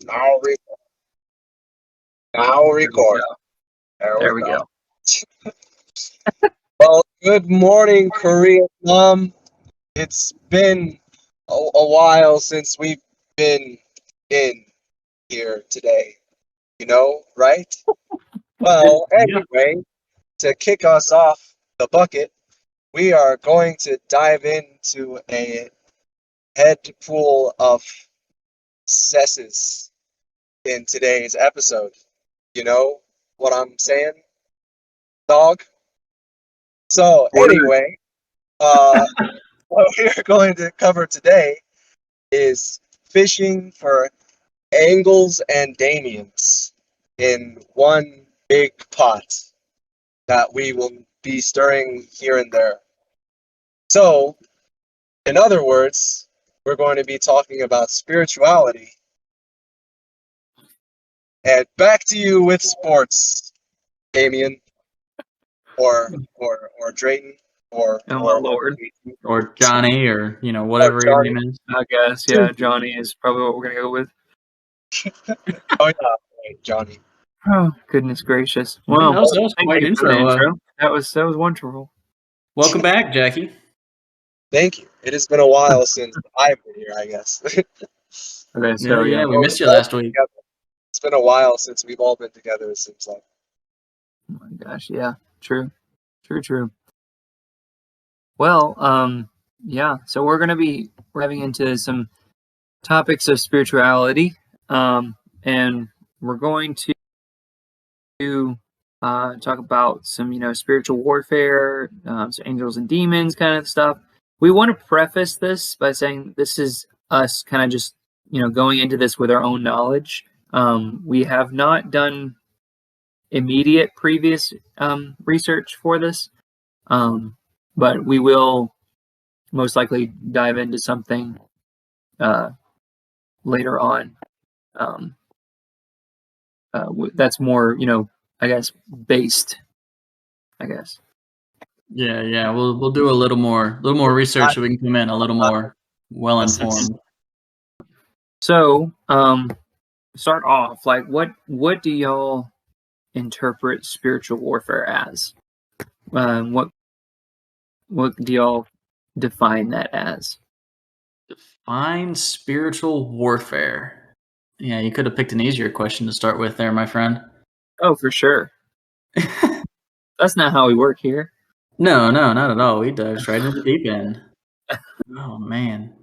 Now, now record. There we go. Well, good morning, Korea. It's been a while since we've been in here today. Right? Well, Yeah. anyway, to kick us off the bucket, we are going to dive into a head pool of cesses in today's episode. You know what I'm saying, dog? So, anyway, what we're going to cover today is fishing for angles and Damians in one big pot that we will be stirring here and there. So, in other words, we're going to be talking about spirituality. And back to you with sports, Damien, or Drayton, or Oh my lord. Or Johnny, or whatever your Johnny. name is. I guess, yeah, Johnny is probably what we're gonna go with. Oh yeah, right, Johnny. Oh, goodness gracious. Well, that was thank quite you an for the intro. intro. That was wonderful. Welcome back, Jackie. Thank you. It has been a while since I've been here, I guess. Okay, so Yeah, we missed you last week. It's been a while since we've all been together, it seems like. Oh my gosh, yeah. True. Well, yeah, so we're diving into some topics of spirituality. And we're going to talk about some, spiritual warfare, some angels and demons kind of stuff. We want to preface this by saying this is us kind of just, going into this with our own knowledge. We have not done immediate previous research for this, but we will most likely dive into something later on. That's more, I guess, based. I guess. Yeah. We'll do a little more research so we can come in a little more well informed. So, start off like what do y'all interpret spiritual warfare as? What do y'all define that as? Define spiritual warfare. Yeah, you could have picked an easier question to start with there, my friend. Oh, for sure. That's not how we work here. No, not at all. We dove straight into the deep end. Oh man.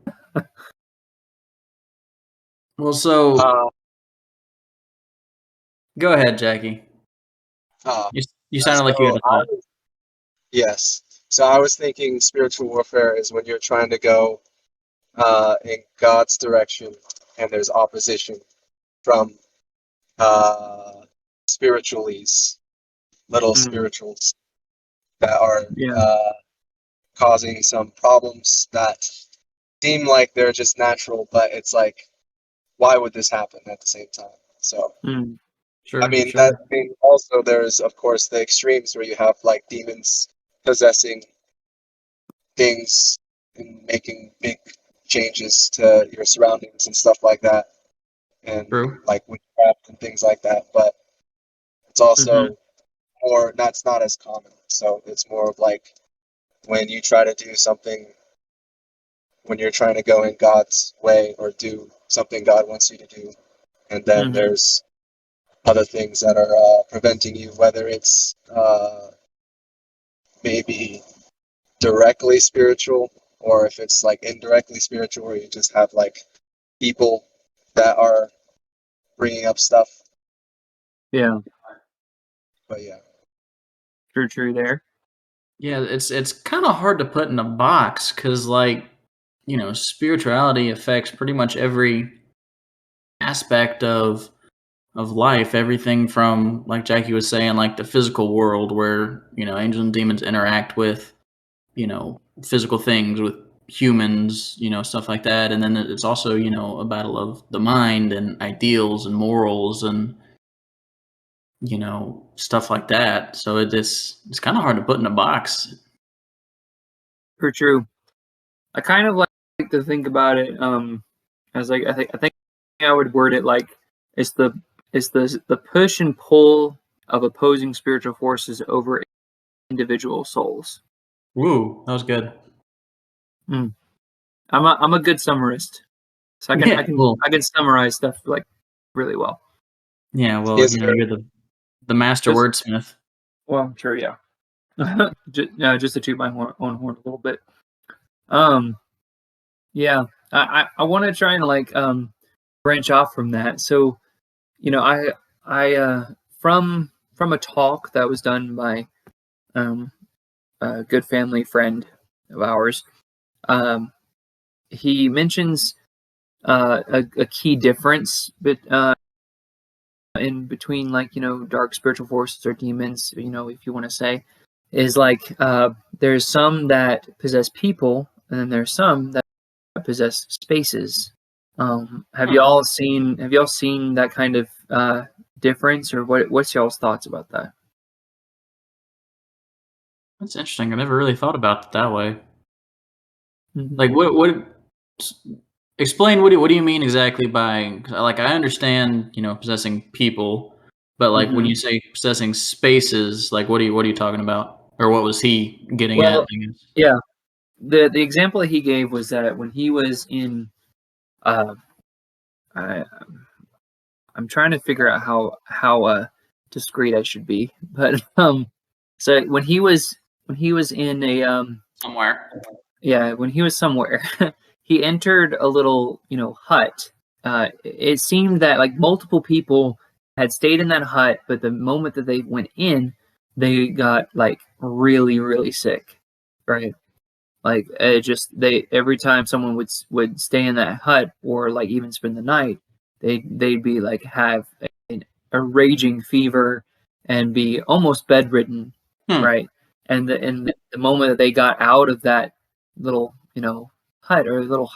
Well, so go ahead, Jackie. You sounded like you had a thought. Yes. So I was thinking spiritual warfare is when you're trying to go in God's direction and there's opposition from spiritualities, little spirituals that are causing some problems that seem like they're just natural, but it's like, why would this happen at the same time? So, sure, I mean, sure. that thing also, there's, of course, the extremes where you have like demons possessing things and making big changes to your surroundings and stuff like that. And like witchcraft and things like that. But it's also more, that's not as common. So it's more of like when you try to do something, when you're trying to go in God's way or do something God wants you to do. And then there's other things that are preventing you, whether it's maybe directly spiritual or if it's like indirectly spiritual, where you just have like people that are bringing up stuff. Yeah. But yeah. True there. Yeah, it's kind of hard to put in a box because, like, spirituality affects pretty much every aspect of life. Everything from, like Jackie was saying, like the physical world where angels and demons interact with physical things, with humans, stuff like that. And then it's also a battle of the mind and ideals and morals and stuff like that. So it's kind of hard to put in a box. For true. I kind of like to think about it as like I think I would word it like It's the push and pull of opposing spiritual forces over individual souls. Woo, that was good. Mm. I'm a good summarist, so Yeah, cool. I can summarize stuff like really well. Yeah, well, Yes, you're the master Just, wordsmith. well, sure, yeah. Just to toot my own horn a little bit. Yeah, I want to try and like branch off from that. So, I from a talk that was done by a good family friend of ours, he mentions a key difference, in between, like, dark spiritual forces or demons, if you want to say, is like there's some that possess people, and then there's some that possess spaces. Have y'all seen that kind of difference, or what's y'all's thoughts about that? That's interesting. I never really thought about it that way. Mhm. Like, explain what do you mean exactly by, 'cause like, I understand, possessing people, but like when Mhm. you say possessing spaces, like what are you talking about? Or what was he getting at, Well, I guess? yeah, the example that he gave was that when he was in, uh, I, I'm trying to figure out how discreet I should be, but so when he was in a Somewhere. yeah, when he was somewhere, he entered a little, hut. It seemed that like multiple people had stayed in that hut, but the moment that they went in, they got like really, really sick, right? Like it just they every time someone would stay in that hut or like even spend the night, they'd be like have a raging fever and be almost bedridden, Hmm. right? And the moment that they got out of that little hut or little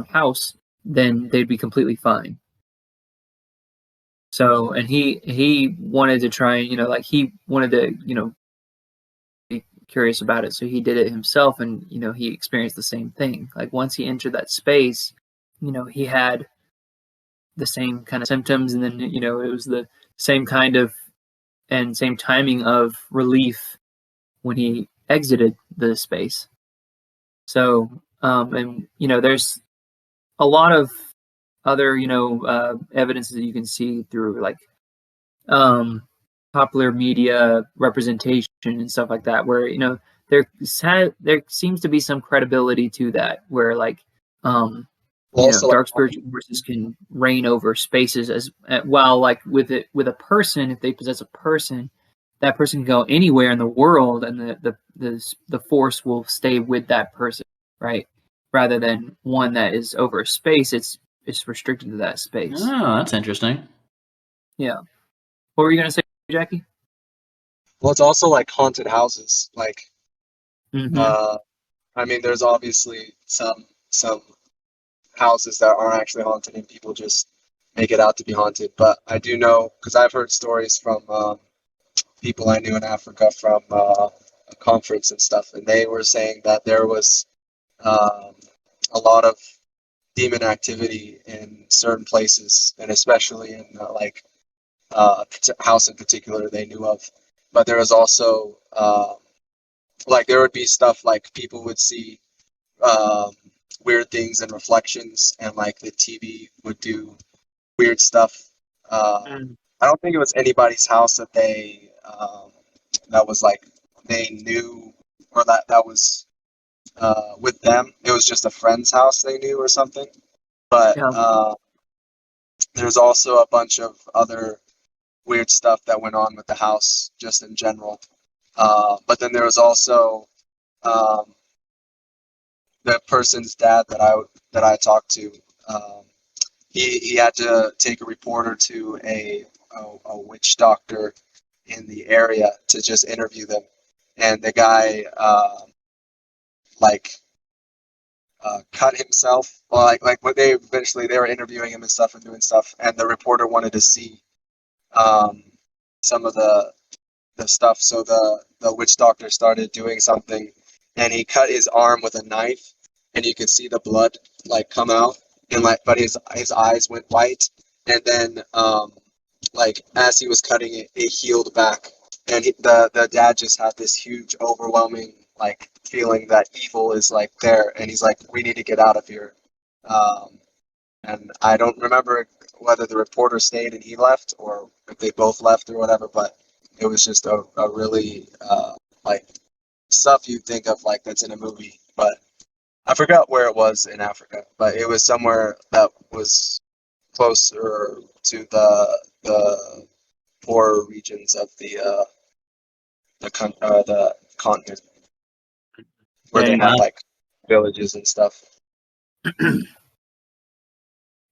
house, then they'd be completely fine. So and he wanted to try, like he wanted to be curious about it, so he did it himself, and he experienced the same thing. Like once he entered that space, he had the same kind of symptoms, and then it was the same kind of and same timing of relief when he exited the space. So and there's a lot of other evidences that you can see through like um popular media representation and stuff like that, where there seems to be some credibility to that, where like also like dark spiritual forces can reign over spaces as well. Like with a person, if they possess a person, that person can go anywhere in the world, and the force will stay with that person, right? Rather than one that is over a space, it's restricted to that space. Oh, that's interesting. Yeah. What were you gonna say, Jackie? well, it's also like haunted houses. Like, Mm-hmm. uh, I mean, there's obviously some houses that aren't actually haunted and people just make it out to be haunted. But I do know because I've heard stories from people I knew in Africa from a conference and stuff, and they were saying that there was um, a lot of demon activity in certain places, and especially in like a house in particular they knew of. But there was also like there would be stuff like people would see um, weird things and reflections, and like the TV would do weird stuff. Mm. I don't think it was anybody's house that that was like they knew or that was with them. It was just a friend's house they knew or something. But Yeah. there's also a bunch of other weird stuff that went on with the house just in general. But then there was also um, the person's dad that I talked to. Um, he had to take a reporter to a witch doctor in the area to just interview them, and the guy like cut himself. Well, like what they eventually they were interviewing him and stuff and doing stuff, and the reporter wanted to see um, some of the stuff. So the witch doctor started doing something, and he cut his arm with a knife, and you could see the blood like come out, and like but his eyes went white, and then like as he was cutting it, it healed back, and the dad just had this huge, overwhelming like feeling that evil is like there, and he's like, we need to get out of here. Um, and I don't remember whether the reporter stayed and he left, or if they both left or whatever, but it was just a really like stuff you think of like that's in a movie, but I forgot where it was in Africa, but it was somewhere that was closer to the poorer regions of the continent, where Yeah, they had Wow. like villages and stuff.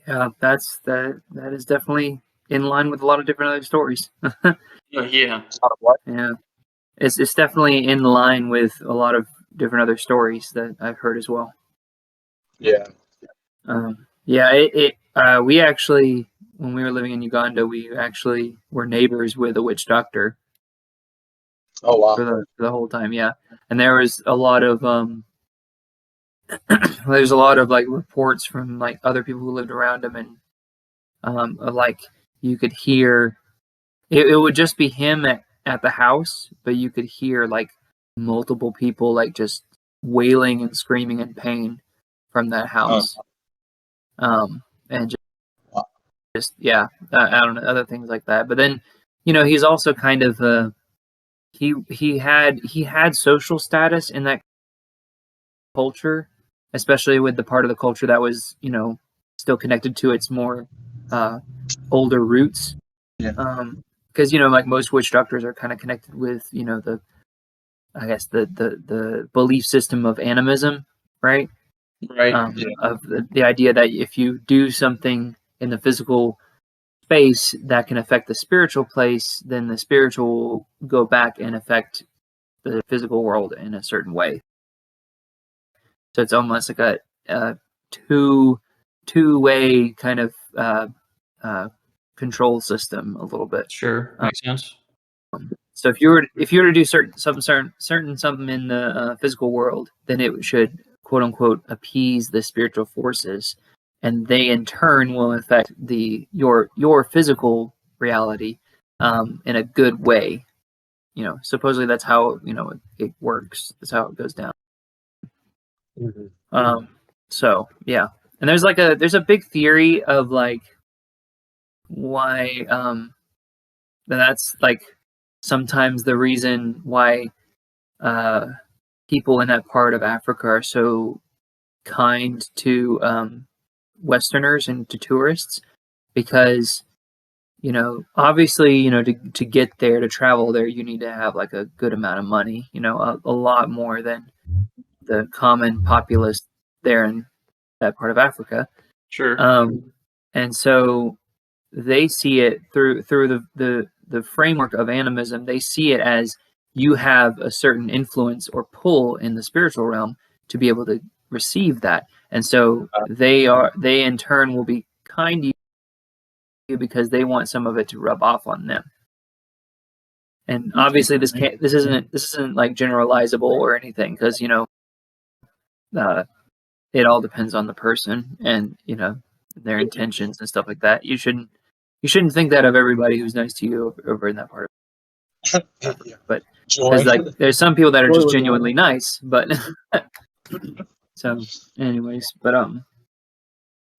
yeah, that is definitely in line with a lot of different other stories. Yeah. What? Yeah, it's definitely in line with a lot of different other stories that I've heard as well. Yeah. Yeah, we actually, when we were living in Uganda, we actually were neighbors with a witch doctor Oh for wow. the whole time. Yeah, and there was a lot of there's a lot of like reports from like other people who lived around him, and of like you could hear it would just be him at the house, but you could hear like multiple people like just wailing and screaming in pain from that Oh, house. And wow. just yeah, I don't know, other things like that. But then, he's also kind of he had social status in that culture, especially with the part of the culture that was still connected to its more older roots. Yeah. Because like most witch doctors are kind of connected with the I guess the belief system of animism, right? Right. Yeah. Of the idea that if you do something in the physical space that can affect the spiritual place, then the spiritual will go back and affect the physical world in a certain way. So it's almost like a two-way kind of uh, control system a little bit. Sure. Makes sense. So if you were to do certain something in the physical world, then it should quote unquote appease the spiritual forces, and they in turn will affect your physical reality in a good way. Supposedly that's how it works. That's how it goes down. Um, so yeah, and there's a big theory of like why that's like sometimes the reason why uh, people in that part of Africa are so kind to Westerners and to tourists because obviously to get there, to travel there, you need to have like a good amount of money, a lot more than the common populace there in that part of Africa. Sure. And so they see it through the framework of animism. They see it as you have a certain influence or pull in the spiritual realm to be able to receive that, and so they in turn will be kind to you because they want some of it to rub off on them. And obviously this isn't like generalizable or anything, because uh, it all depends on the person and their intentions and stuff like that. You shouldn't think that of everybody who's nice to you over in that part of Africa, but Joy. because like there's some people that are just genuinely nice, but so anyways, but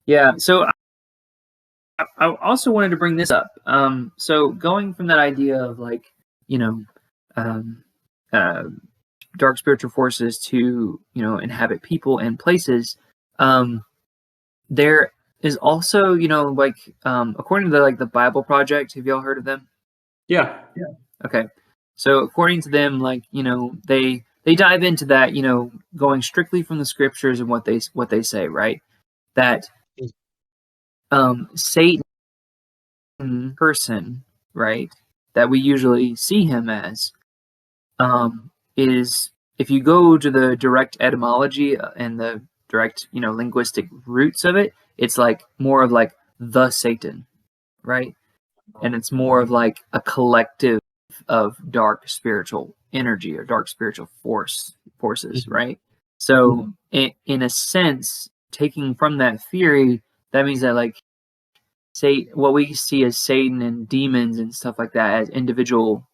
yeah, so I also wanted to bring this up. So going from that idea of like um uh dark spiritual forces to inhabit people and places, there is also like according to the Bible Project. Have y'all heard of them? Yeah. Okay, so according to them, like they dive into that, going strictly from the scriptures and what they say, right? That Satan person, right, that we usually see him as, is, if you go to the direct etymology and the direct linguistic roots of it, it's like more of like the Satan, right? And it's more of like a collective of dark spiritual energy or dark spiritual forces, right? So in a sense, taking from that theory, that means that like say what we see as Satan and demons and stuff like that as individual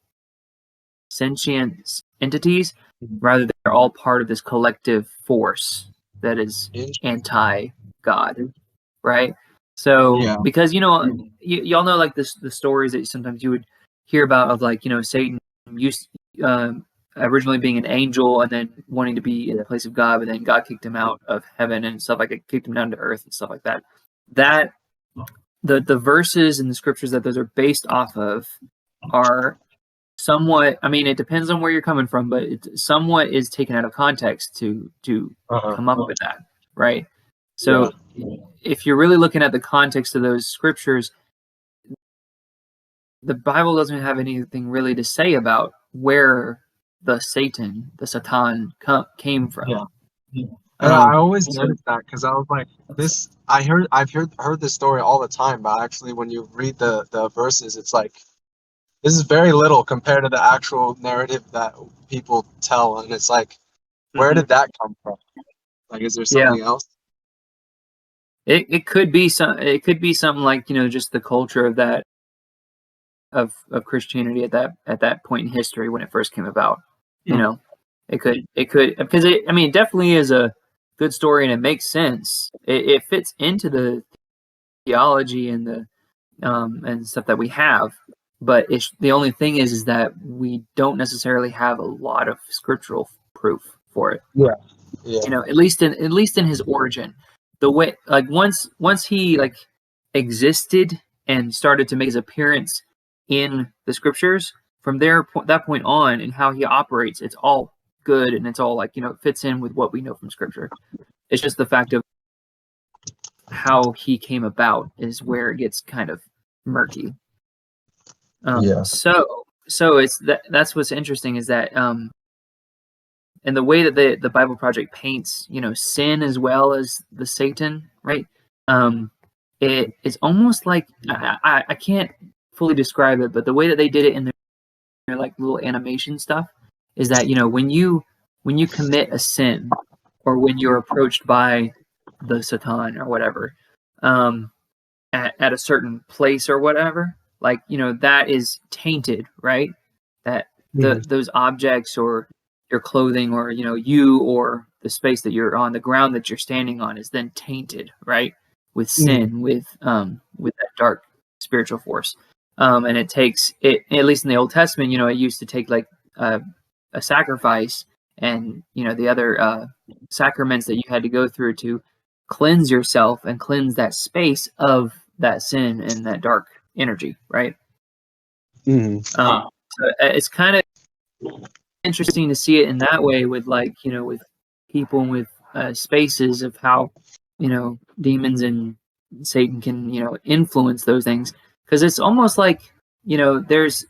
sentient entities, rather they're all part of this collective force that is anti-God, right? So Yeah. because y'all know like this the stories that sometimes you would hear about of like Satan used originally being an angel and then wanting to be in the place of God, but then God kicked him out of heaven and stuff like it, kicked him down to earth and stuff like that. That the verses and the scriptures that those are based off of are somewhat, I mean, it depends on where you're coming from, but it somewhat is taken out of context to come up with that, right? So if you're really looking at the context of those scriptures, the Bible doesn't have anything really to say about where the Satan came from. Yeah. I always noticed that because I was like, this. I've heard this story all the time, but actually, when you read the verses, it's like this is very little compared to the actual narrative that people tell, and it's like, where did that come from? Like, is there something else? It could be something like just the culture of that of Christianity at that point in history when it first came about. It could because I mean, it definitely is a good story and it makes sense. It fits into the theology and the and stuff that we have, but the only thing is that we don't necessarily have a lot of scriptural proof for it. At least in his origin, the way like once he like existed and started to make his appearance in the scriptures, from that point on and how he operates, it's all good and it's all like it fits in with what we know from scripture. It's just the fact of how he came about is where it gets kind of murky. So it's that's what's interesting is that and the way that the Bible Project paints sin as well as the Satan, right? It is almost like I can't fully describe it, but the way that they did it in their like little animation stuff is that when you commit a sin or when you're approached by the Satan or whatever at a certain place or whatever, like that is tainted, right? That those objects or your clothing or you or the space that you're on, the ground that you're standing on is then tainted, right, with sin, with that dark spiritual force. And it takes it, at least in the Old Testament, it used to take like a sacrifice and the other sacraments that you had to go through to cleanse yourself and cleanse that space of that sin and that dark energy, right? So it's kind of interesting to see it in that way with like with people and with spaces of how demons and Satan can influence those things, because it's almost like there's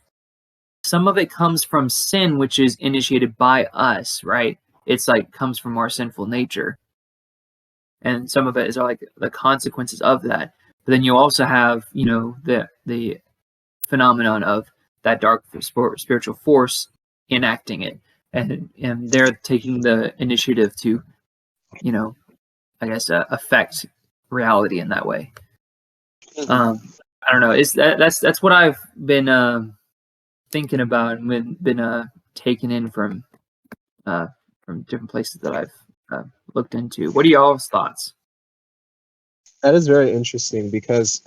some of it comes from sin, which is initiated by us, right? It's like comes from our sinful nature, and some of it is like the consequences of that. But then you also have the phenomenon of that dark spiritual force enacting it, and they're taking the initiative to I guess affect reality in that way. I don't know. That's what I've been thinking about and been taken in from different places that I've looked into. What are y'all's thoughts? That is very interesting because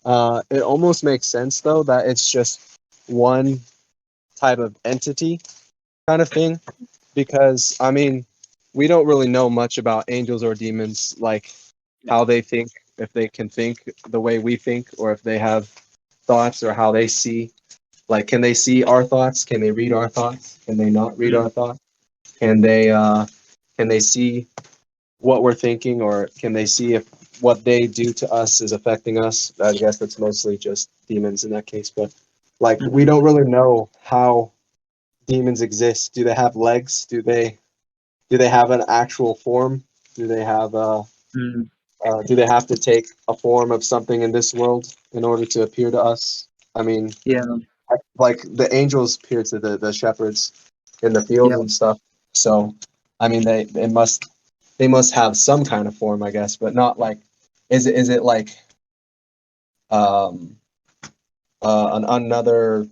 it almost makes sense though that it's just one type of entity kind of thing, because I mean we don't really know much about angels or demons, like how they think, if they can think the way we think, or if they have thoughts, or how they see. Like, can they see our thoughts? Can they read our thoughts? Can they not read our thoughts? Can they see what we're thinking, or can they see if what they do to us is affecting us? I guess that's mostly just demons in that case, but like we don't really know how demons exist. Do they have legs? Do they have an actual form? Do they have do they have to take a form of something in this world in order to appear to us? I mean, like the angels appear to the shepherds in the fields and stuff. So, I mean, they must have some kind of form, I guess, but not like, is it like um, another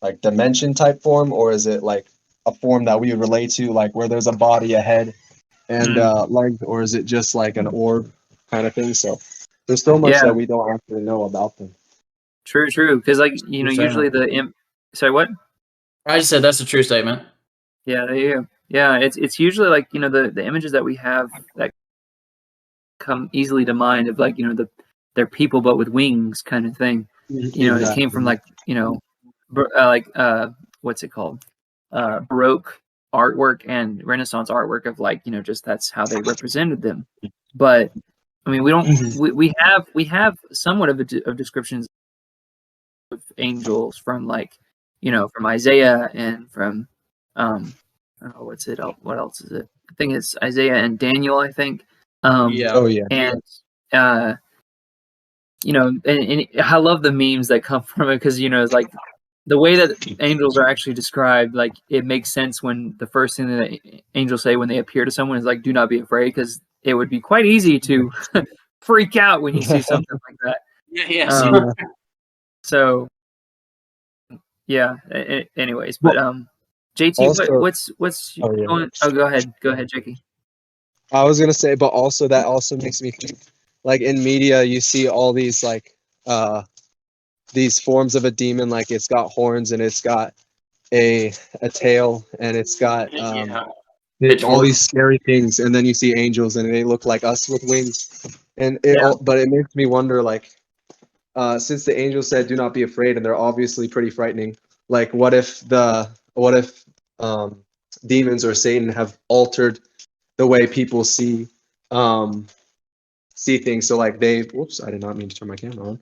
like dimension type form, or is it like a form that we would relate to, like where there's a body, a head, and legs, or is it just like an orb kind of thing? So there's so much Yeah, that we don't actually know about them. true. Because like usually sorry, what? I just said that's a true statement. Yeah, there you go. Yeah, it's usually like the images that we have that come easily to mind of like they're people but with wings kind of thing. It came from like what's it called, Baroque artwork and Renaissance artwork of like just that's how they represented them. But I mean, we don't we have somewhat of descriptions of angels from like from Isaiah and from I don't know what else is it? I think it's Isaiah and Daniel, I think. Yeah. Oh yeah. And and I love the memes that come from it because it's like the way that angels are actually described. Like it makes sense when the first thing that angels say when they appear to someone is like, "Do not be afraid," because it would be quite easy to freak out when you see something like that. Yeah. So yeah. Anyways, but JT, Also, what's oh yeah. going? Oh, go ahead, Jackie. I was gonna say, but also that also makes me think, like in media, you see all these like these forms of a demon, like it's got horns and it's got a tail and it's got all these scary things, and then you see angels and they look like us with wings, and but it makes me wonder, like since the angel said, "Do not be afraid," and they're obviously pretty frightening. Like, what if demons or Satan have altered the way people um, see things? So, like, whoops, I did not mean to turn my camera on.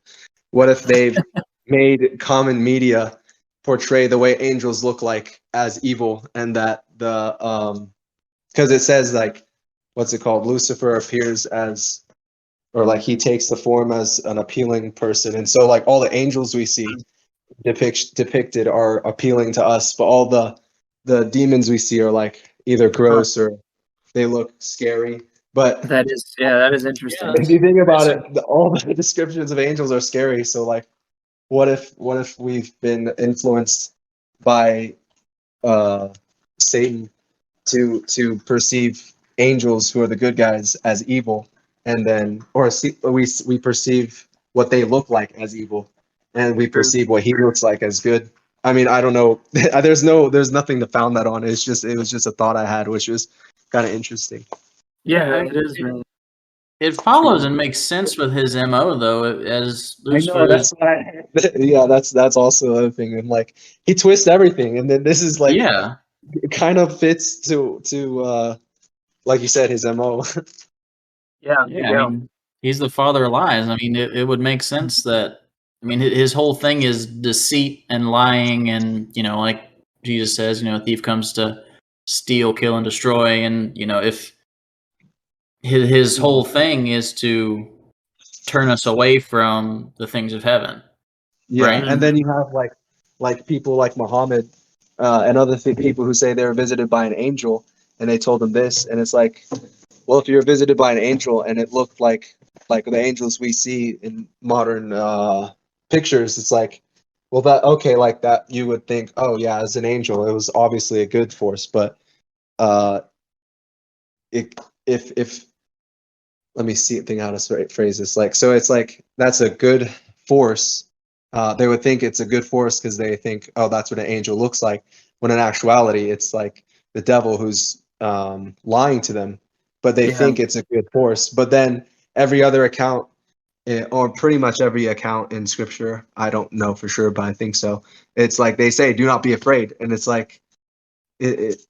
What if they've made common media portray the way angels look like as evil, and that because it says like, what's it called? Lucifer appears as, or like he takes the form as an appealing person, and so like all the angels we see depicted are appealing to us, but all the demons we see are like either gross or they look scary. But That is interesting. if you think about it, all the descriptions of angels are scary. So like, what if we've been influenced by Satan to perceive angels who are the good guys as evil, and then we perceive what they look like as evil, and we perceive what he looks like as good. I mean, I don't know. There's nothing to found that on. It was just a thought I had, which was kind of interesting. Yeah, it is really. It follows and makes sense with his MO though, as I Lucifer know that's yeah, that's also the other thing, and like he twists everything, and then this is like it kind of fits to like you said, his MO. Yeah, I mean, he's the father of lies. I mean, it would make sense that, I mean, his whole thing is deceit and lying, and like Jesus says, a thief comes to steal, kill, and destroy, and if his whole thing is to turn us away from the things of heaven, Yeah, right? and then you have like people like Muhammad and other people who say they were visited by an angel, and they told them this, and it's like, well, if you're visited by an angel and it looked like the angels we see in modern pictures, it's like, well, that okay, like that you would think, oh yeah, as an angel, it was obviously a good force, but uh, it, if let me see think how to phrase this. Like, so it's like that's a good force. They would think it's a good force because they think, oh, that's what an angel looks like. When in actuality, it's like the devil who's lying to them. But they think it's a good force. But then every other account, or pretty much every account in Scripture, I don't know for sure, but I think so. It's like they say, "Do not be afraid," and it's like it,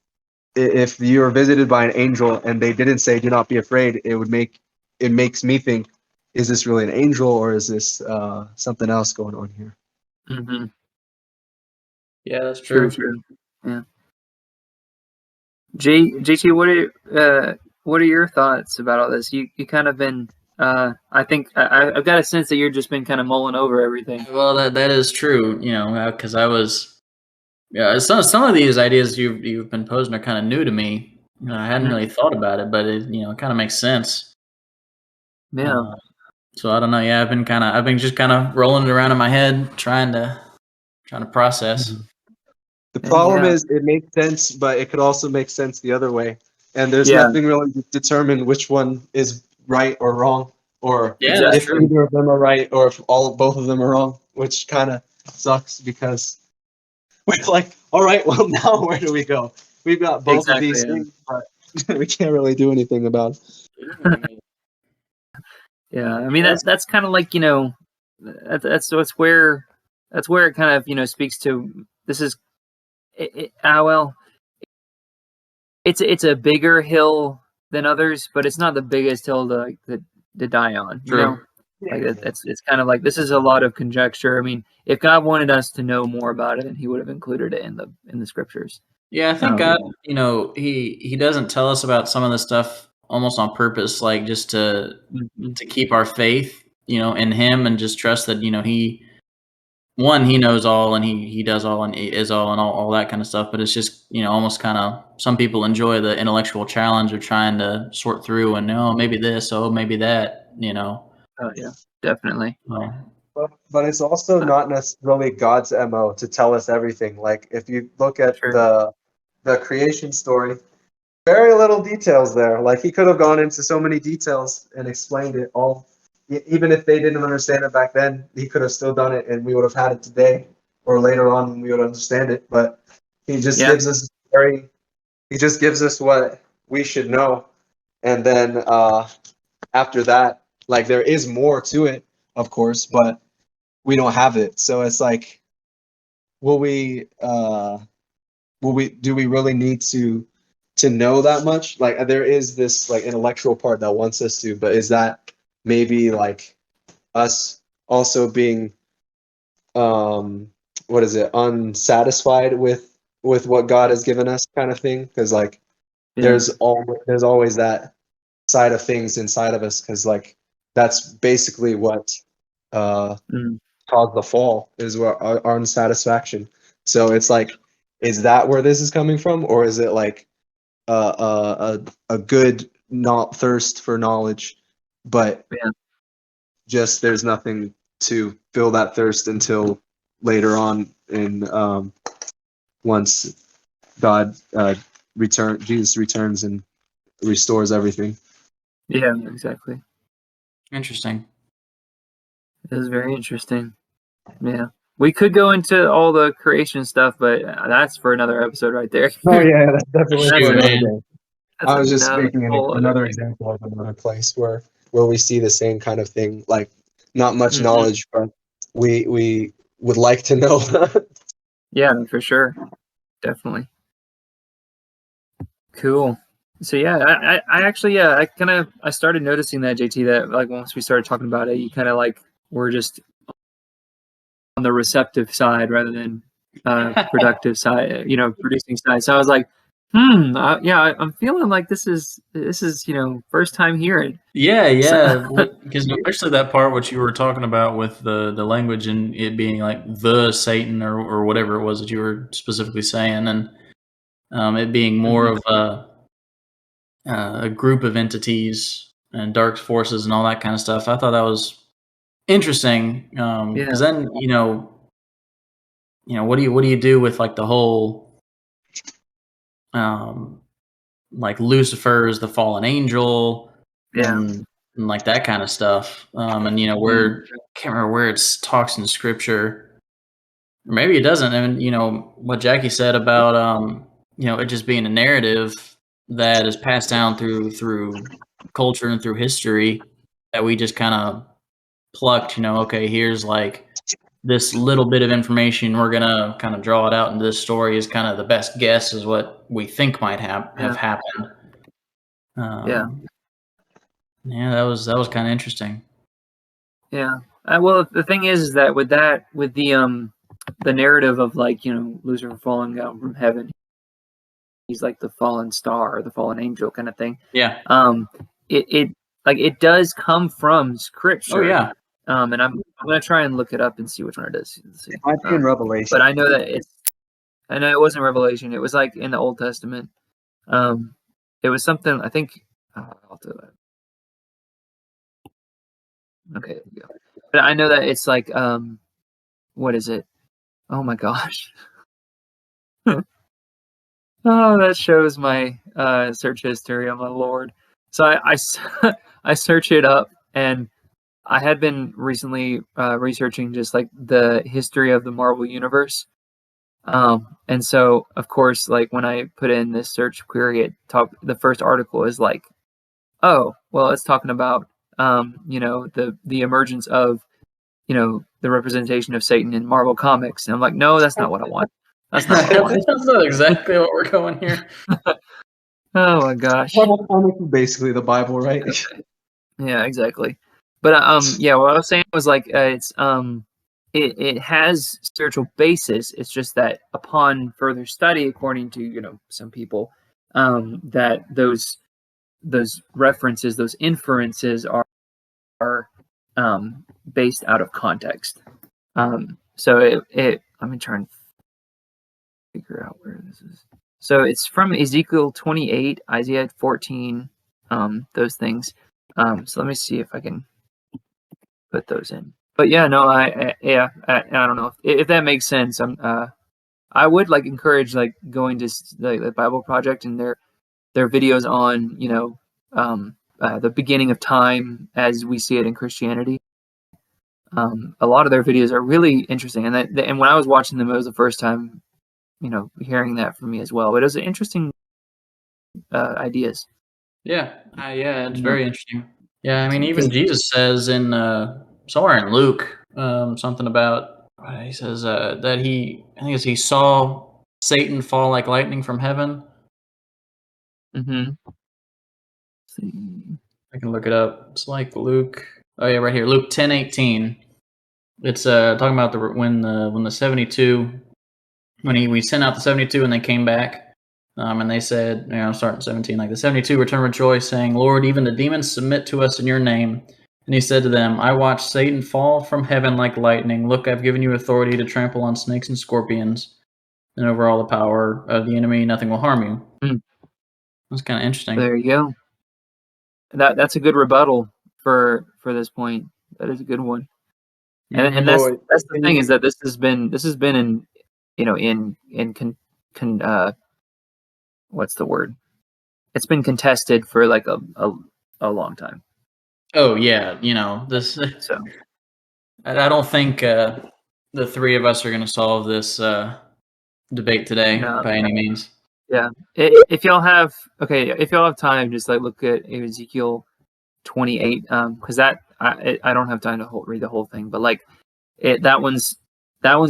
if you are visited by an angel and they didn't say do not be afraid, it makes me think, is this really an angel or is this something else going on here? Mm-hmm. Yeah, that's true. True. Yeah. JT, what are your thoughts about all this? You kind of been I think I've got a sense that you've just been kind of mulling over everything. Well, that is true, because I was, some of these ideas you've been posing are kind of new to me. I hadn't really thought about it, but it kind of makes sense. Yeah. So I don't know. Yeah, I've been just kind of rolling it around in my head, trying to process. Mhm. The problem Yeah. is it makes sense, but it could also make sense the other way. And there's Yeah. nothing really to determine which one is right or wrong, or Yeah, that's if true. either of them are right or if both of them are wrong, which kind of sucks because we're like, all right, well now where do we go? We've got both of Exactly. these Yeah. things, but we can't really do anything about it. Yeah, I mean that's kind of like that's where it kind of speaks to this is well it's a bigger hill than others, but it's not the biggest hill to like to die on. True. Like it's kind of like this is a lot of conjecture. I mean, if God wanted us to know more about it, then He would have included it in the scriptures. Yeah, I think God, he doesn't tell us about some of the stuff almost on purpose, like just to keep our faith, in Him, and just trust that He knows all, and he does all, and he is all, and all that kind of stuff. But it's just almost kind of, some people enjoy the intellectual challenge of trying to sort through and maybe this, maybe that. Oh yeah, definitely. But it's also not necessarily God's MO to tell us everything. Like if you look at Sure. the creation story, very little details there. Like he could have gone into so many details and explained it all. Even if they didn't understand it back then, he could have still done it, and we would have had it today or later on when we would understand it. But he just Yeah. gives us he just gives us what we should know, and then after that, like there is more to it, of course, but we don't have it. So it's like, will we do we really need to know that much? Like there is this like intellectual part that wants us to, but is that maybe like us also being what is it, unsatisfied with what God has given us kind of thing? Because like Yeah. there's always that side of things inside of us, because like that's basically what uh Mm. caused the fall, is our unsatisfaction. So it's like, is that where this is coming from, or is it like a good not thirst for knowledge, but Yeah. just there's nothing to fill that thirst until later on in once God Jesus returns and restores everything. Yeah. Exactly. Interesting. It is very interesting. Yeah. We could go into all the creation stuff, but that's for another episode right there. Oh yeah, that's definitely That's for Shoot, another man. day. That's I was just another making whole other another thing. example of another place where we see the same kind of thing, like not much knowledge, but we would like to know. Yeah, for sure. Definitely. Cool. So yeah, I actually I started noticing that, JT, that like once we started talking about it, you kind of like were just on the receptive side rather than productive side, producing side. So I was like, yeah, I'm feeling like this is first time hearing. Yeah, So, because especially that part what you were talking about with the language and it being like the Satan or whatever it was that you were specifically saying, and it being more of a group of entities and dark forces and all that kind of stuff. I thought that was interesting because yeah, then what do you do with like the whole um, like Lucifer is the fallen angel yeah, and like that kind of stuff. And where can't remember where it talks in scripture, or maybe it doesn't. And what Jackie said about it just being a narrative that is passed down through culture and through history that we just kind of plucked. Okay, here's like this little bit of information. We're gonna kind of draw it out into this story is kind of the best guess is what we think might have yeah, happened. yeah, Yeah, that was kind of interesting. yeah. Well, the thing is that with the narrative of like Lucifer falling down from heaven, he's like the fallen star or the fallen angel kind of thing. Yeah. It like it does come from Oh scripture. yeah. And I'm gonna try and look it up and see which one it is. Let's see. It might be in Revelation. But I know it wasn't Revelation. It was like in the Old Testament. It was something I think. I'll do that. Okay, there you go. But I know that it's like what is it? Oh my gosh. Oh, that shows my search history. Oh my lord. So I search it up, and I had been recently researching just like the history of the Marvel universe. And so of course, like when I put in this search query, the first article is like, oh, well, it's talking about the emergence of the representation of Satan in Marvel Comics, and I'm like, no, that's not what I want. That's not what I want. That's not exactly what we're going here. Oh my gosh. Marvel comics is basically the Bible, right? Yeah, exactly. But yeah, what I was saying was like it has spiritual basis. It's just that upon further study, according to some people, that those references, those inferences are based out of context. So it let me try and figure out where this is. So it's from Ezekiel 28, Isaiah 14, those things. So let me see if I can put those in. But yeah, no, I don't know if that makes sense. I would like encourage like going to the Bible Project and their videos on the beginning of time as we see it in Christianity. A lot of their videos are really interesting, and when I was watching them, it was the first time hearing that from me as well. But it was interesting ideas. Yeah, it's Yeah. very interesting. Yeah, I mean, even 'Cause- Jesus says in somewhere in Luke something about he says that I think he saw Satan fall like lightning from heaven. Mhm. I can look it up. It's like Luke. Oh yeah, right here, Luke 10:18. It's talking about when the 72 when we sent out the 72 and they came back. And they said, starting 17, like the 72 returned with joy, saying, Lord, even the demons submit to us in your name. And he said to them, I watched Satan fall from heaven like lightning. Look, I've given you authority to trample on snakes and scorpions, and over all the power of the enemy, nothing will harm you. Mm. That's kind of interesting. There you go. That's a good rebuttal for this point. That is a good one. And that's the thing, is that this has been in what's the word? It's been contested for like a long time. Oh yeah, this. So I don't think the three of us are going to solve this debate today no, by any means. yeah. If y'all have time, just like look at Ezekiel 28, because that I don't have time to read the whole thing, but like that one's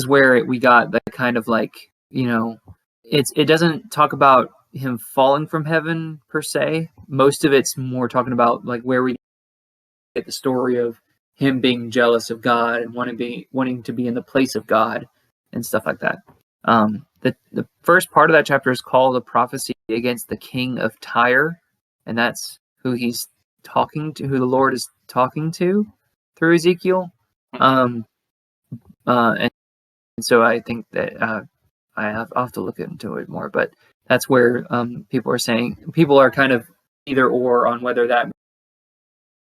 where we got the kind of like it doesn't talk about him falling from heaven per se. Most of it's more talking about like where we get the story of him being jealous of God and wanting to be in the place of God and stuff like that. The first part of that chapter is called a prophecy against the king of Tyre, and that's who he's talking to, who the Lord is talking to through Ezekiel. And so I think that I'll have to look into it more, but that's where people are kind of either or on whether that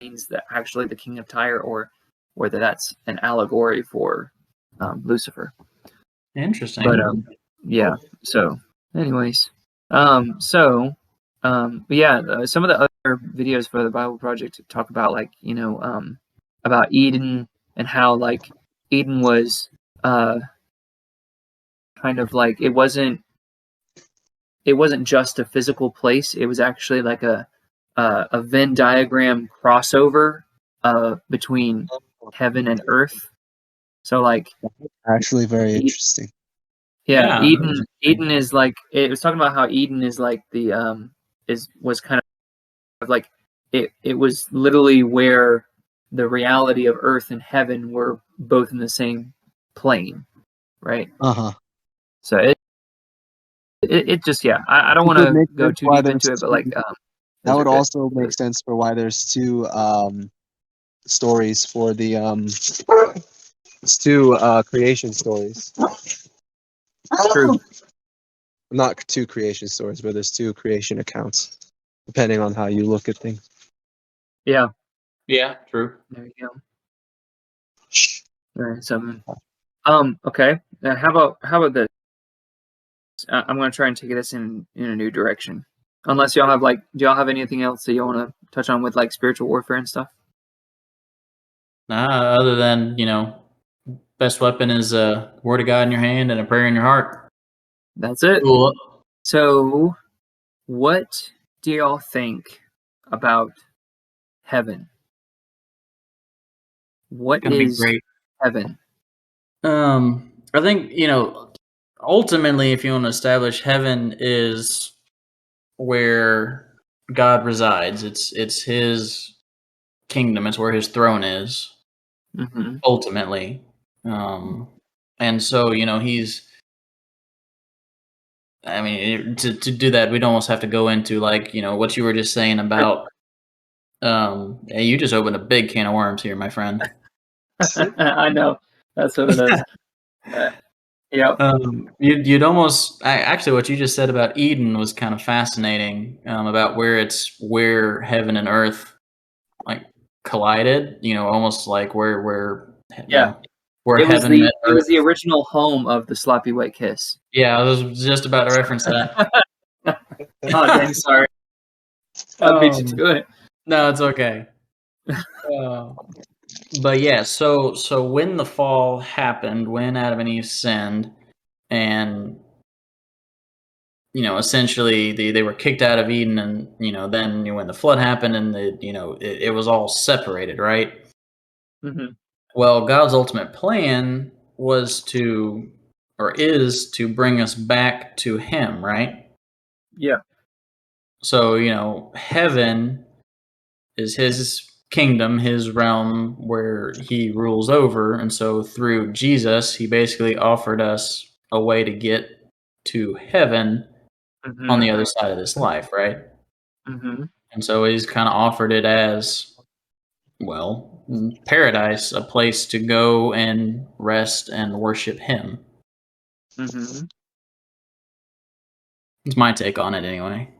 means that actually the king of Tyre or whether that's an allegory for Lucifer. Interesting. But yeah. So, anyways, but yeah, some of the other videos for the Bible Project talk about like about Eden and how like Eden was kind of like it wasn't just a physical place. It was actually like a Venn diagram crossover between heaven and earth. So like Actually, very interesting. yeah, Yeah. Eden is like, it was talking about how Eden is like the was kind of like it was literally where the reality of earth and heaven were both in the same plane, right? So it just, yeah, I don't want to go too deep into it, but like that would also make sense for why there's two stories for the it's two creation stories. True. Not two creation stories, but there's two creation accounts, depending on how you look at things. Yeah. Yeah, true. There you go. Right, something. Okay. How about this? I'm gonna try and take this in a new direction. Unless y'all have do y'all have anything else that you want to touch on with like spiritual warfare and stuff? Nah, other than best weapon is a word of God in your hand and a prayer in your heart. That's it. Cool. So, what do y'all think about heaven? What Gonna be is great. heaven? I think ultimately, if you want to establish heaven is where God resides. It's His kingdom. It's where His throne is. Mm-hmm. Ultimately, and so He's. I mean, to do that, we'd almost have to go into what you were just saying about. You just opened a big can of worms here, my friend. I know. That's what it is. Yep. You'd almost actually what you just said about Eden was kind of fascinating. About where heaven and earth like collided. Almost like where Yeah. where It was heaven met it earth. was the original home of the sloppy wet kiss. Yeah, I was just about to reference that. Oh, dang, sorry. I beat you to it. No, it's okay. But yeah, so when the fall happened, when Adam and Eve sinned, and essentially they were kicked out of Eden, and then when the flood happened, and it was all separated, right? Mm-hmm. Well, God's ultimate plan was is to bring us back to Him, right? Yeah. So heaven is His kingdom, His realm where He rules over, and so through Jesus, He basically offered us a way to get to heaven Mm-hmm. on the other side of this life, right? Mm-hmm. And so He's kind of offered it as paradise, a place to go and rest and worship Him. Mm-hmm. It's my take on it, anyway.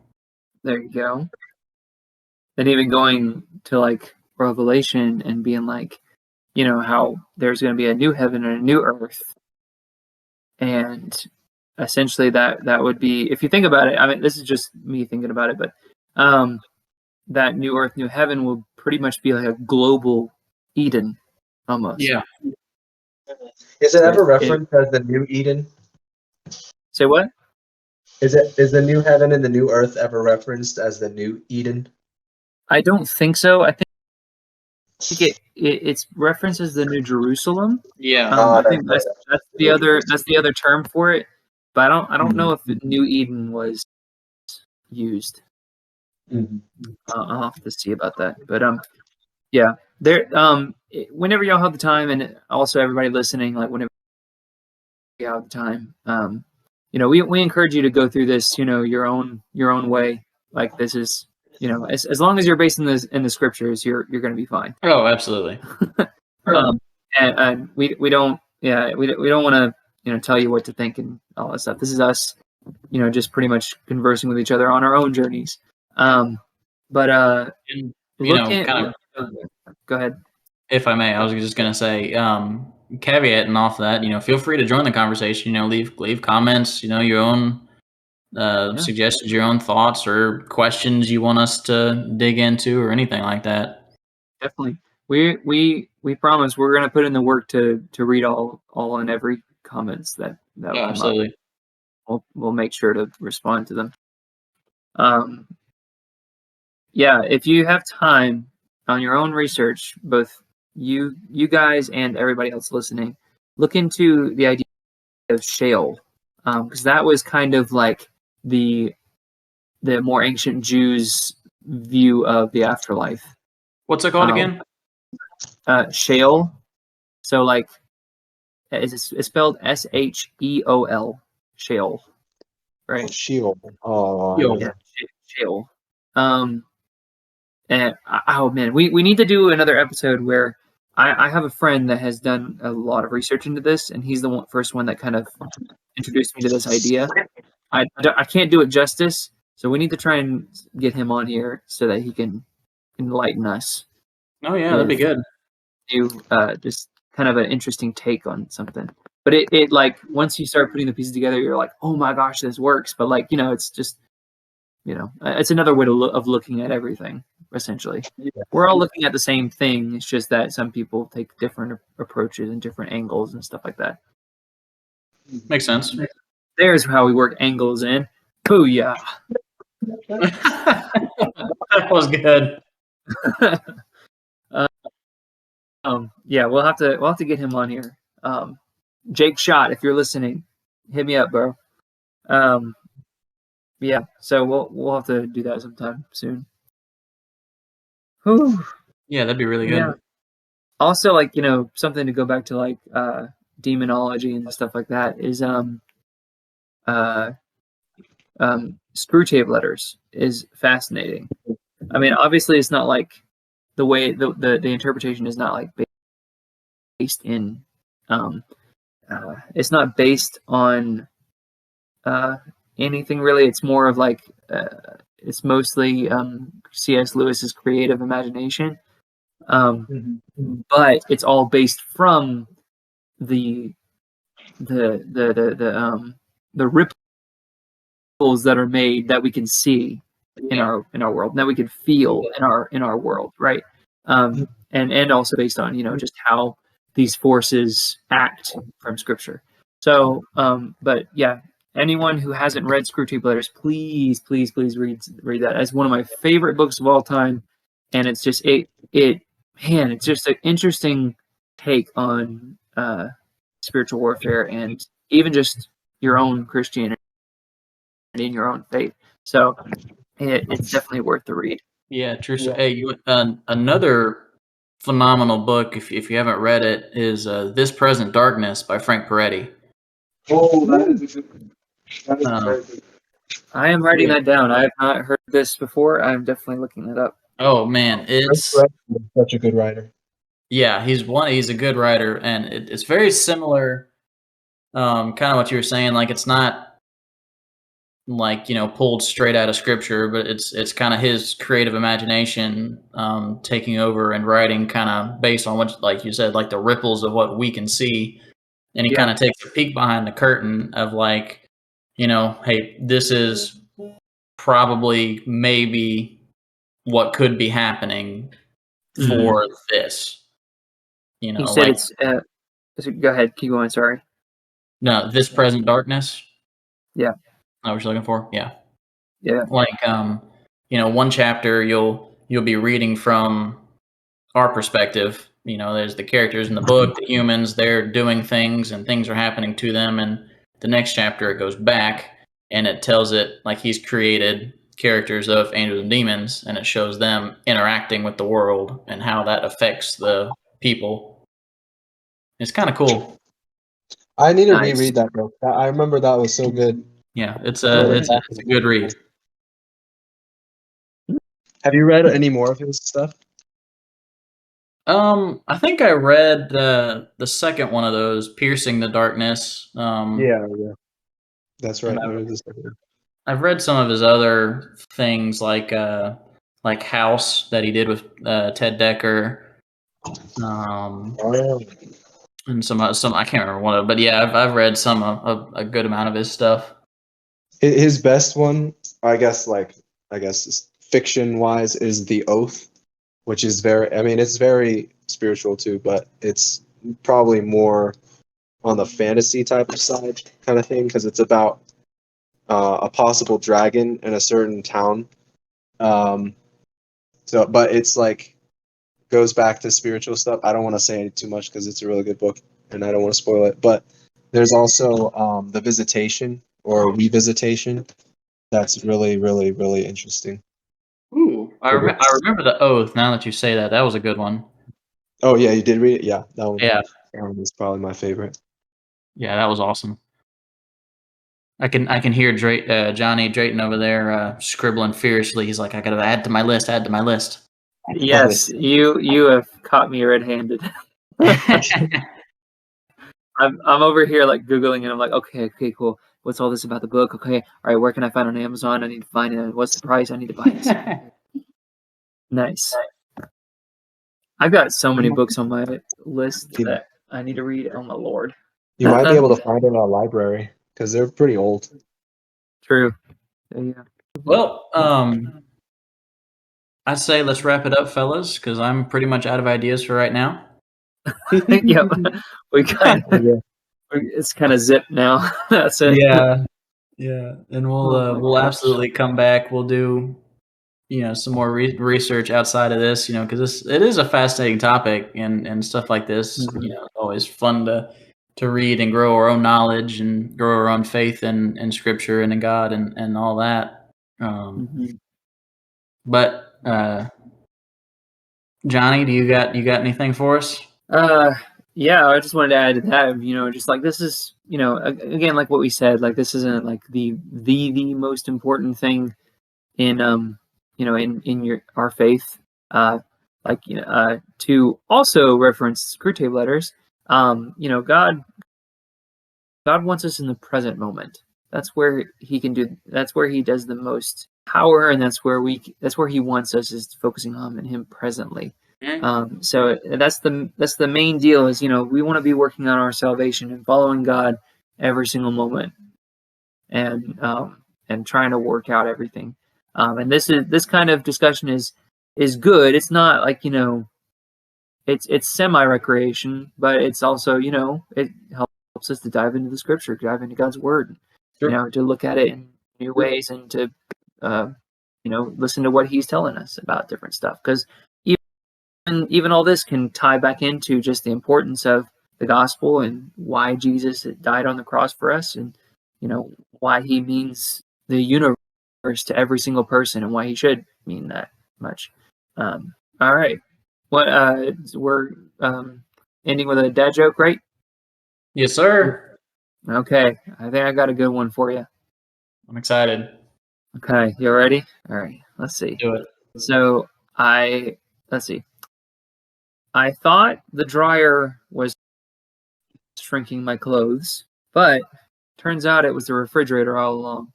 There you go. And even going to like Revelation and being like, how there's going to be a new heaven and a new earth, and essentially that would be, if you think about it. I mean, this is just me thinking about it, but that new earth, new heaven will pretty much be like a global Eden, almost. Yeah. Is it ever referenced as the new Eden? Say what? Is the new heaven and the new earth ever referenced as the new Eden? I don't think so. I think it's references the New Jerusalem. Yeah. I think that's the other term for it. But I don't know if New Eden was used. Mm-hmm. I'll have to see about that. But yeah, there. Whenever y'all have the time, and also everybody listening, like whenever you have the time, we encourage you to go through this, your own way. Like this is, as long as you're based in the scriptures, you're going to be fine. Oh, absolutely. And we don't we don't want to tell you what to think and all that stuff. This is us, just pretty much conversing with each other on our own journeys. But And, go ahead. if I may, I was just going to say, caveating off that, feel free to join the conversation. Leave comments. Your own suggestions, your own thoughts, or questions you want us to dig into, or anything like that. Definitely, we promise we're going to put in the work to read all and every comments that will come Absolutely. up. We'll make sure to respond to them. Yeah, if you have time on your own research, both you guys and everybody else listening, look into the idea of Sheol, because that was kind of like the more ancient Jews' view of the afterlife. What's it called again? Sheol. So like it's spelled Sheol. Sheol, right? Sheol. Yeah, Sheol. And oh man, we need to do another episode where I have a friend that has done a lot of research into this, and he's the first one that kind of introduced me to this idea. I can't do it justice, so we need to try and get him on here so that he can enlighten us. Oh yeah, that'd be good. You just kind of an interesting take on something. But it like once you start putting the pieces together, you're like, oh my gosh, this works. But like, it's just, it's another way of looking at everything, essentially. Yeah. We're all looking at the same thing. It's just that some people take different approaches and different angles and stuff like that. Makes sense. There's how we work angles in. Booyah. That was good. Yeah, we'll have to get him on here. Jake Shot, if you're listening, hit me up, bro. Yeah, so we'll have to do that sometime soon. Whew. Yeah, that'd be really good. Yeah. Also, like, something to go back to, like, demonology and stuff like that is screw tape letters is fascinating. I mean, obviously, it's not like the way the interpretation is not like based in it's not based on anything really. It's more of like it's mostly C.S. Lewis's creative imagination, but it's all based from the ripples that are made that we can see in our world, and that we can feel in our world, right? And also based on just how these forces act from Scripture. So, but yeah, anyone who hasn't read Screwtape Letters, please read that. It's one of my favorite books of all time, and it's just it's just an interesting take on spiritual warfare and even just your own Christianity in your own faith. So it's definitely worth the read. Yeah, true. So, hey, another phenomenal book, if you haven't read it, is This Present Darkness by Frank Peretti. Oh, that is a good one. I am writing that down. I have not heard this before. I'm definitely looking it up. Oh man, it's such a good writer. Yeah, he's a good writer, and it's very similar. Kind of what you were saying, like it's not like pulled straight out of Scripture, but it's kind of his creative imagination taking over and writing kind of based on what, like you said, like the ripples of what we can see, and he kind of takes a peek behind the curtain of like, hey, this is probably maybe what could be happening for this. You said like go ahead, keep going. Sorry. No, This Present Darkness. Yeah. That what you're looking for? Yeah. Yeah. Like one chapter you'll be reading from our perspective. There's the characters in the book, the humans, they're doing things and things are happening to them, and the next chapter it goes back and it tells it like he's created characters of angels and demons, and it shows them interacting with the world and how that affects the people. It's kind of cool. I need to reread that book. I remember that was so good. Yeah, it's a good read. Have you read any more of his stuff? I think I read the second one of those, Piercing the Darkness. Yeah, that's right. I've read some of his other things, like House that he did with Ted Decker, and some I can't remember one of them, but yeah, I've read some a good amount of his stuff. His best one, I guess fiction wise, is The Oath, which is it's very spiritual too, but it's probably more on the fantasy type of side kind of thing, because it's about a possible dragon in a certain town. But it's like goes back to spiritual stuff. I don't want to say too much because it's a really good book and I don't want to spoil it. But there's also The Visitation or Revisitation. That's really, really, really interesting. Ooh, I remember The Oath. Now that you say that, that was a good one. Oh yeah, you did read it? Yeah, that one. Yeah, that one is probably my favorite. Yeah, that was awesome. I can hear Johnny Drayton over there scribbling furiously. He's like, I gotta add to my list. Add to my list. Yes, you have caught me red-handed. I'm over here like Googling and I'm like, okay, cool. What's all this about the book? Okay, all right, where can I find it on Amazon? I need to find it. What's the price? I need to buy it. Nice. I've got so many books on my list that I need to read. Oh my lord. You might be able to find it in a library because they're pretty old. True. Yeah. Well, I'd say let's wrap it up, fellas, because I'm pretty much out of ideas for right now. Yep. We kind of. Yeah. It's kind of zipped now. That's it. Yeah, and Oh my we'll gosh. absolutely come back. We'll do some more research outside of this, because it is a fascinating topic, and stuff like this, Mhm. it's always fun to read and grow our own knowledge and grow our own faith in Scripture and in God and all that. Mhm. But Johnny, do you got anything for us? Yeah, I just wanted to add to that, just like this is, again, like what we said, like this isn't like the most important thing in in our faith. To also reference screw tape letters, God wants us in the present moment. That's where that's where he does the most power, and that's where he wants us, is focusing on him presently. So that's the main deal, is we want to be working on our salvation and following God every single moment, and trying to work out everything. And this kind of discussion is good. It's not like it's semi recreation, but it's also it helps us to dive into the scripture, dive into God's word, Sure. to look at it in new ways, and to uh, listen to what He's telling us about different stuff. Because even all this can tie back into just the importance of the gospel and why Jesus died on the cross for us, and why He means the universe to every single person, and why He should mean that much. All right. What we're ending with a dad joke, right? Yes, sir. Okay, I think I got a good one for you. I'm excited. Okay, you ready? All right, let's see. Do it. So let's see. I thought the dryer was shrinking my clothes, but turns out it was the refrigerator all along.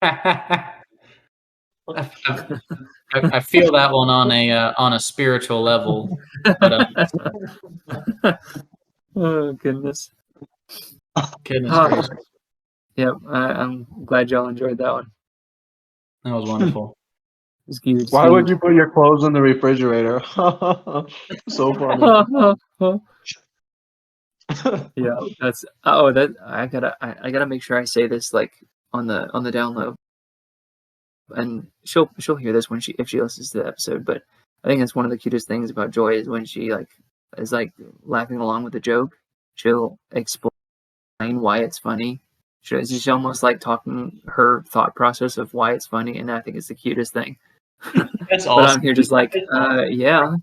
I feel that one on a spiritual level, but Oh goodness. goodness gracious, Yep, I'm glad y'all enjoyed that one. that was wonderful. It's cute. Why would you put your clothes in the refrigerator? So funny. Yeah, that's that I gotta make sure I say this like on the download, and she'll hear this when if she listens to the episode. But I think that's one of the cutest things about Joy, is when she is laughing along with the joke, she'll explain why it's funny. She's almost like talking her thought process of why it's funny, and I think it's the cutest thing. That's But awesome. I'm here just like yeah,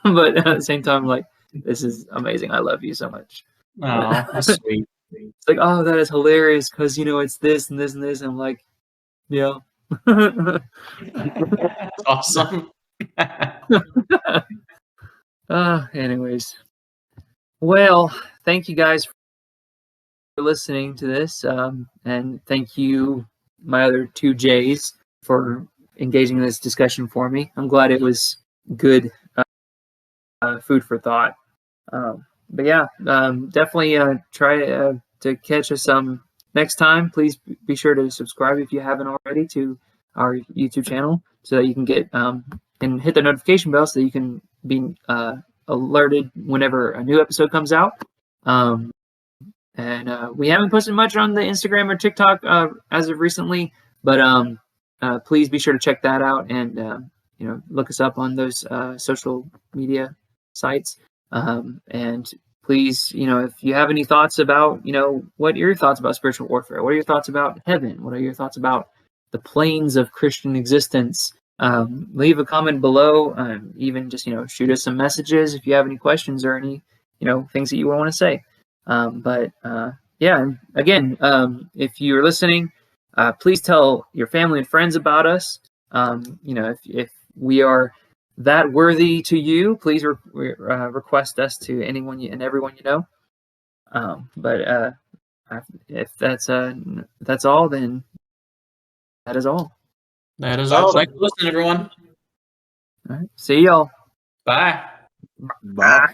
but at the same time, like, this is amazing. I love you so much. Oh, that's sweet. It's like, oh, that is hilarious, because it's this and this and this. And I'm like, yeah. That's awesome. Anyways, well, thank you guys for listening to this, and thank you, my other two J's, for engaging in this discussion for me. I'm glad it was good food for thought. But yeah, definitely try to catch us next time. Please be sure to subscribe if you haven't already to our YouTube channel, so that you can get and hit the notification bell, so that you can be alerted whenever a new episode comes out. And we haven't posted much on the Instagram or TikTok as of recently, but please be sure to check that out, and look us up on those social media sites. And please, if you have any thoughts about, what are your thoughts about spiritual warfare? What are your thoughts about heaven? What are your thoughts about the planes of Christian existence? Leave a comment below. Even just, shoot us some messages if you have any questions or any, things that you want to say. Yeah, again, if you're listening, please tell your family and friends about us. If we are that worthy to you, please request us to anyone and everyone you know. If that's all, then that is all. That is all. Thanks for listening, everyone. All right, see y'all. Bye. Bye.